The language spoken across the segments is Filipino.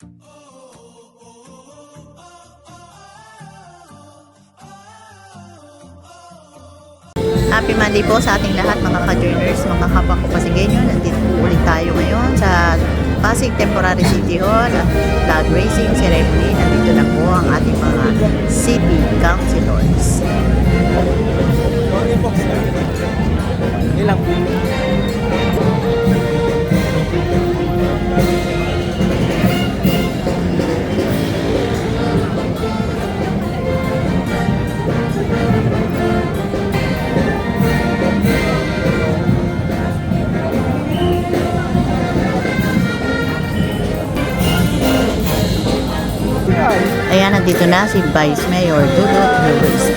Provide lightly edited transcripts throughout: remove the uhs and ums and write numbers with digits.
Happy Monday po sa ating lahat mga ka-journers, mga kapwa ko Pasigueño. Nandito po ulit tayo ngayon sa Pasig Temporary City Hall at flag raising ceremony. Nandito na po ang ating mga city councilors. Ilang Ayan, nandito na si Vice Mayor Dudut Lewis.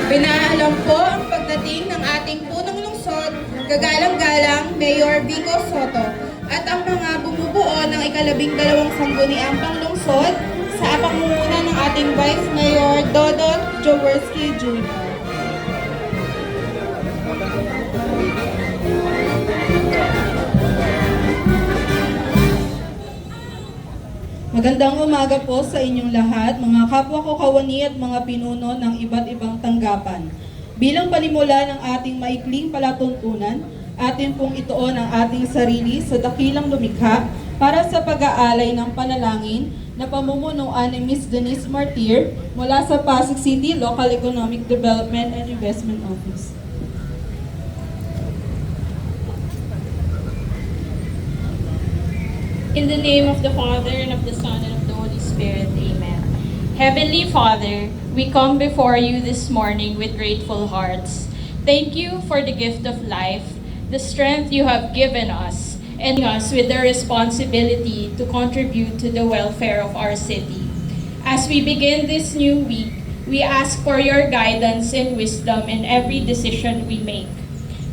Pinaalam po ang pagdating ng ating punong lungsod, kagalang-galang Mayor Vico Soto at ang mga bumubuo ng ika-12 sangguniang panglungsod sa pangunguna ng ating Vice Mayor Dodot Jaworski Jr. Magandang umaga po sa inyong lahat, mga kapwa ko kawani at mga pinuno ng iba't ibang tanggapan. Bilang panimula ng ating maikling palatuntunan, atin pong ituon ang ating sarili sa dakilang lumikha para sa pag-aalay ng panalangin na pamumunuan ni Ms. Denise Martir mula sa Pasig City Local Economic Development and Investment Office. In the name of the Father, and of the Son, and of the Holy Spirit, Amen. Heavenly Father, we come before you this morning with grateful hearts. Thank you for the gift of life, the strength you have given us, and us with the responsibility to contribute to the welfare of our city. As we begin this new week, we ask for your guidance and wisdom in every decision we make.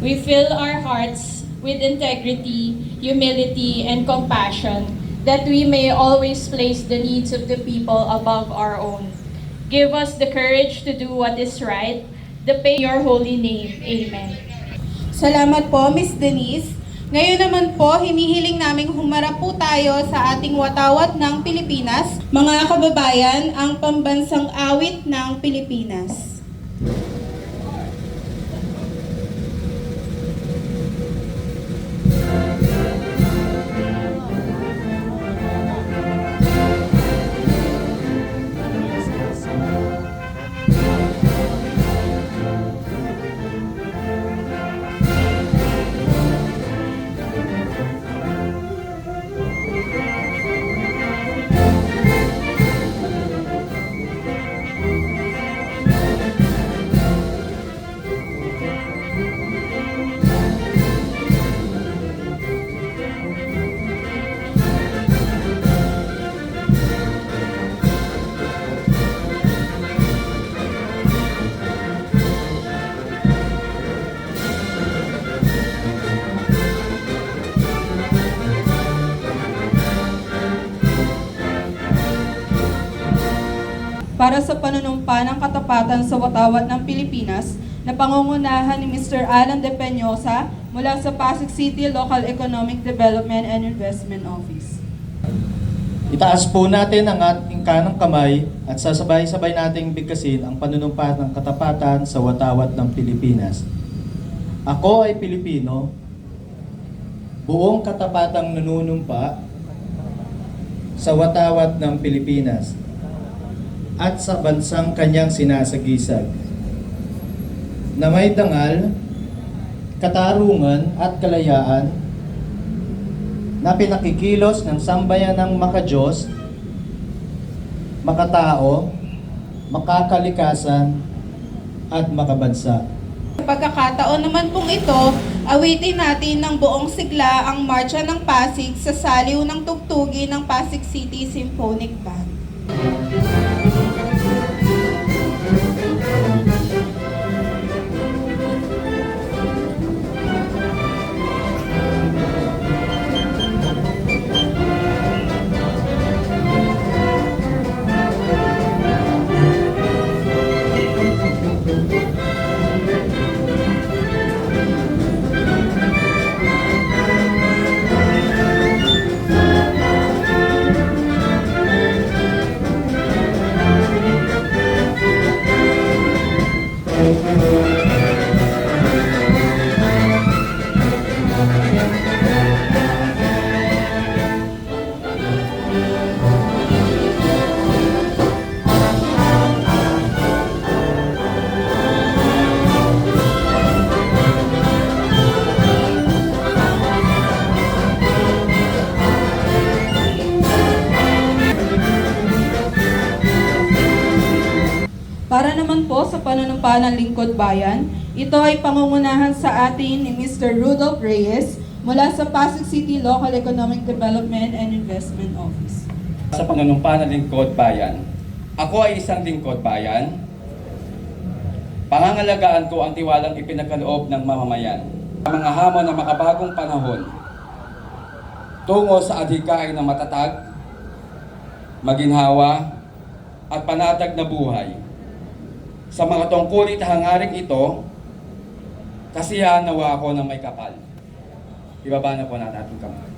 We fill our hearts with integrity, humility, and compassion, that we may always place the needs of the people above our own. Give us the courage to do what is right, in your holy name. Amen. Salamat po, Ms. Denise. Ngayon naman po, hinihiling naming humarap po tayo sa ating watawat ng Pilipinas. Mga kababayan, ang pambansang awit ng Pilipinas. Para sa panunumpa ng katapatan sa watawat ng Pilipinas na pangungunahan ni Mr. Alan De Peñosa mula sa Pasig City Local Economic Development and Investment Office. Itaas po natin ang ating kanang kamay at sasabay-sabay nating bigkasin ang panunumpa ng katapatan sa watawat ng Pilipinas. Ako ay Pilipino, buong katapatang nanunumpa sa watawat ng Pilipinas at sa bansang kanyang sinasagisag, na may dangal, katarungan at kalayaan na pinakikilos ng sambayanang makadiyos, makatao, makakalikasan at makabansa. Sa pagkakataon naman pong ito, awitin natin ng buong sigla ang Marcha ng Pasig sa saliw ng tugtugi ng Pasig City Symphonic Band. Para naman po sa panunumpa ng Lingkod Bayan, ito ay pangungunahan sa atin ni Mr. Rudolph Reyes mula sa Pasig City Local Economic Development and Investment Office. Sa panunumpa ng Lingkod Bayan, ako ay isang lingkod bayan. Pangangalagaan ko ang tiwalang ipinagkaloob ng mamamayan. Ang mga hamon ng makabagong panahon tungo sa adhikain ng matatag, maginhawa, at panatag na buhay. Sa mga tungkulit hangaring ito, kasiyahan nawa ako ng may kapal. Ibaba na po natin ating kamay.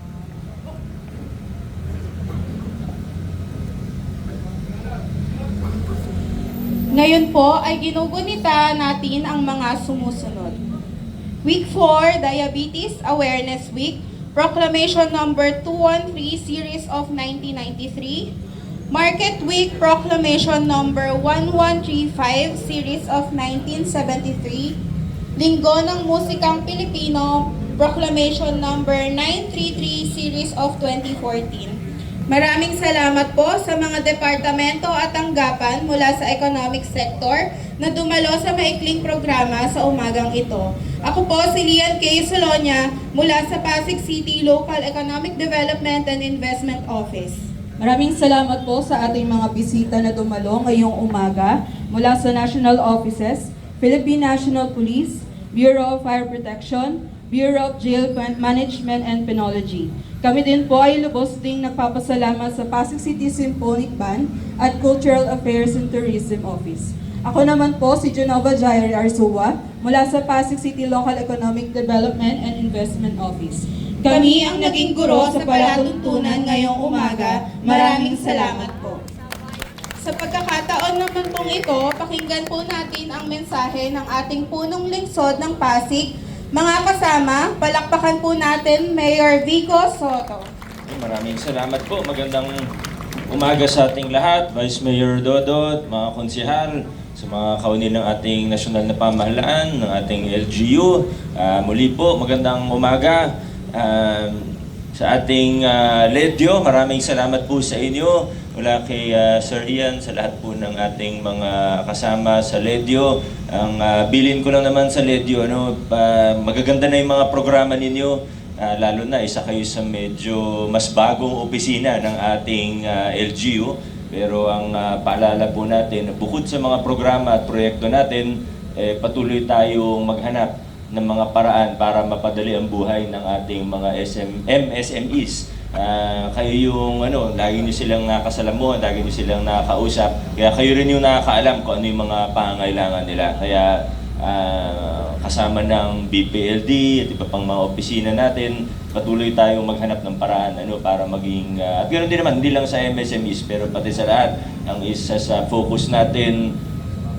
Ngayon po ay ginugunita natin ang mga sumusunod. Week 4, Diabetes Awareness Week, Proclamation Number 213 Series of 1993. Market Week Proclamation Number 1135 Series of 1973. Linggo ng Musikang Pilipino Proclamation Number 933 Series of 2014. Maraming salamat po sa mga departamento at tanggapan mula sa economic sector na dumalo sa maikling programa sa umagang ito. Ako po si Lian K. Solonia mula sa Pasig City Local Economic Development and Investment Office. Maraming salamat po sa ating mga bisita na dumalo ngayong umaga mula sa national offices, Philippine National Police, Bureau of Fire Protection, Bureau of Jail Management and Penology. Kami din po ay lubos ding nagpapasalamat sa Pasig City Symphonic Band at Cultural Affairs and Tourism Office. Ako naman po si Genova Jairi Arzua mula sa Pasig City Local Economic Development and Investment Office. Kami ang naging guro sa palatuntunan ngayong umaga. Maraming salamat po. Sa pagkakataon naman pong ito, pakinggan po natin ang mensahe ng ating punong lungsod ng Pasig. Mga kasama, palakpakan po natin Mayor Vico Soto. Maraming salamat po. Magandang umaga sa ating lahat. Vice Mayor Dodot, mga konsehal, sa mga kaunin ng ating nasyonal na pamahalaan, ng ating LGU. Muli po, magandang umaga. Sa ating LEDYO, maraming salamat po sa inyo. Mula kay Sir Ian, sa lahat po ng ating mga kasama sa LEDYO. Ang bilin ko lang naman sa LEDYO, magaganda na yung mga programa ninyo. Lalo na isa kayo sa medyo mas bagong opisina ng ating LGU. Pero ang paalala po natin, bukod sa mga programa at proyekto natin, patuloy tayong maghanap ng mga paraan para mapadali ang buhay ng ating mga MSMEs. Kayo yung lagi niyo silang nakasalamuhan, lagi niyo silang nakakausap. Kaya kayo rin yung nakakaalam kung ano yung mga pangangailangan nila. Kaya kasama ng BPLD at iba pang mga opisina natin, patuloy tayong maghanap ng paraan para maging at ganoon din naman, hindi lang sa MSMEs pero pati sa lahat. Ang isa sa focus natin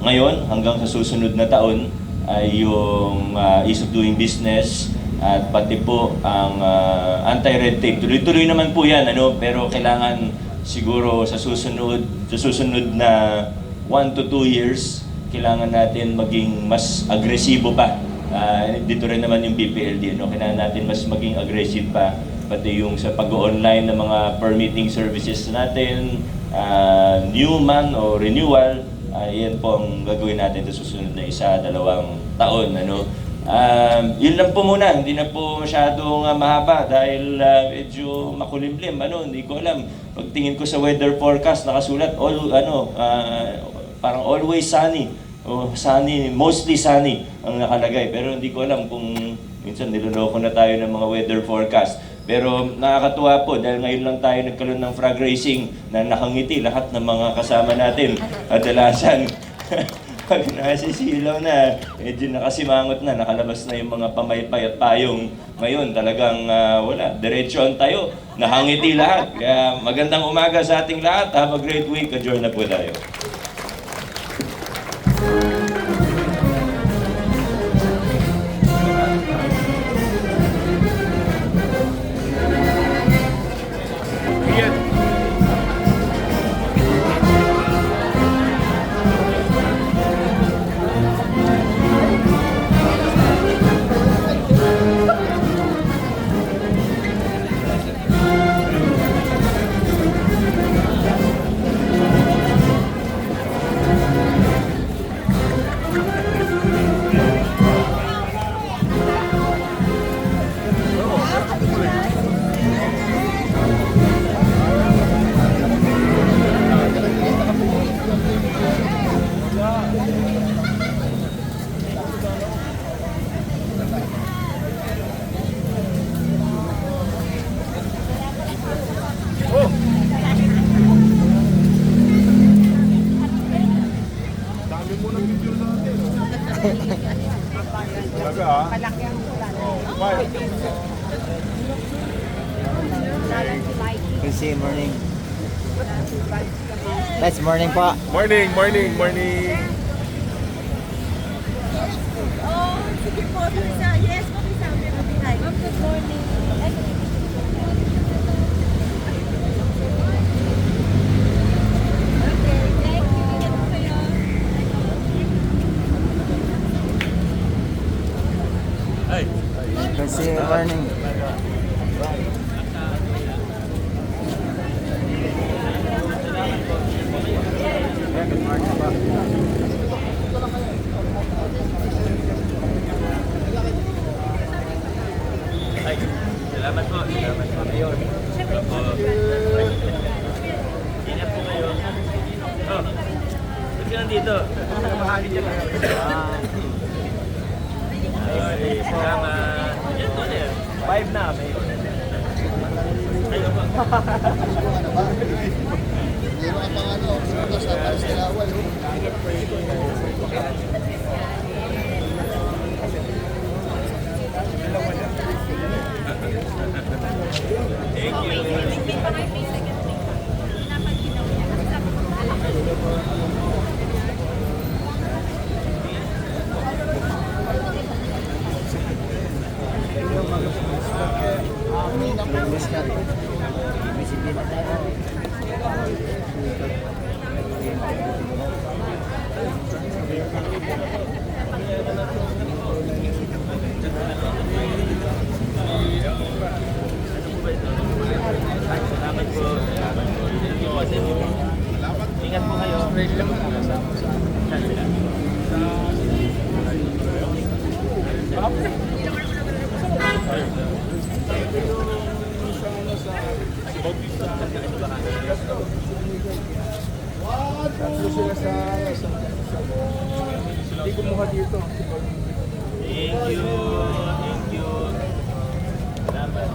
ngayon hanggang sa susunod na taon ay yung ease of doing business at pati po ang anti-red tape. Tuloy-tuloy naman po yan, pero kailangan siguro sa susunod na 1 to 2 years, kailangan natin maging mas agresibo pa. Dito rin naman yung BPLD, kailangan natin mas maging aggressive pa. Pati yung sa pag-online ng mga permitting services natin, new man o renewal, yan po ang gagawin natin sa susunod na 1-2 taon. Yun lang po muna, hindi na po masyadong mahaba dahil medyo makulimlim. Hindi ko alam. Pagtingin ko sa weather forecast, nakasulat parang always sunny. Sunny, mostly sunny ang nakalagay. Pero hindi ko alam kung minsan niloloko na tayo ng mga weather forecast. Pero nakakatuwa po dahil ngayon lang tayo nagkaroon ng frog racing na nakangiti lahat ng mga kasama natin. Kadalasan, pag nasisilaw na, medyo nakasimangot na, nakalabas na yung mga pamaypay at payong. Ngayon talagang wala, diretsyon tayo, nakangiti lahat. Kaya magandang umaga sa ating lahat. Have a great week. Adjourn na po tayo. Kasi morning. Nice morning po. Morning, morning, morning. Oh, sige po, Teresa. Yes, po, Teresa. Ma'am, good morning. Okay, thank you. Ingat po kayo. Kasi morning. Salamat po. Salamat po. Ingat po kayo. Oh, ba't ka nandito? Ay, salamat. Yan po din. 5 na kami. Ayun po. Thank you. Salamat po. Ingat po kayo. Hindi kumuha dito. Thank you. Thank you. Salamat.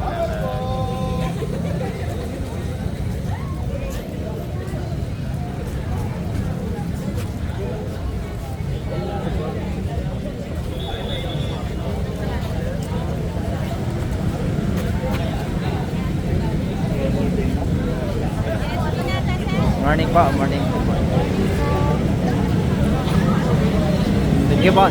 Morning po, morning. Thank you po.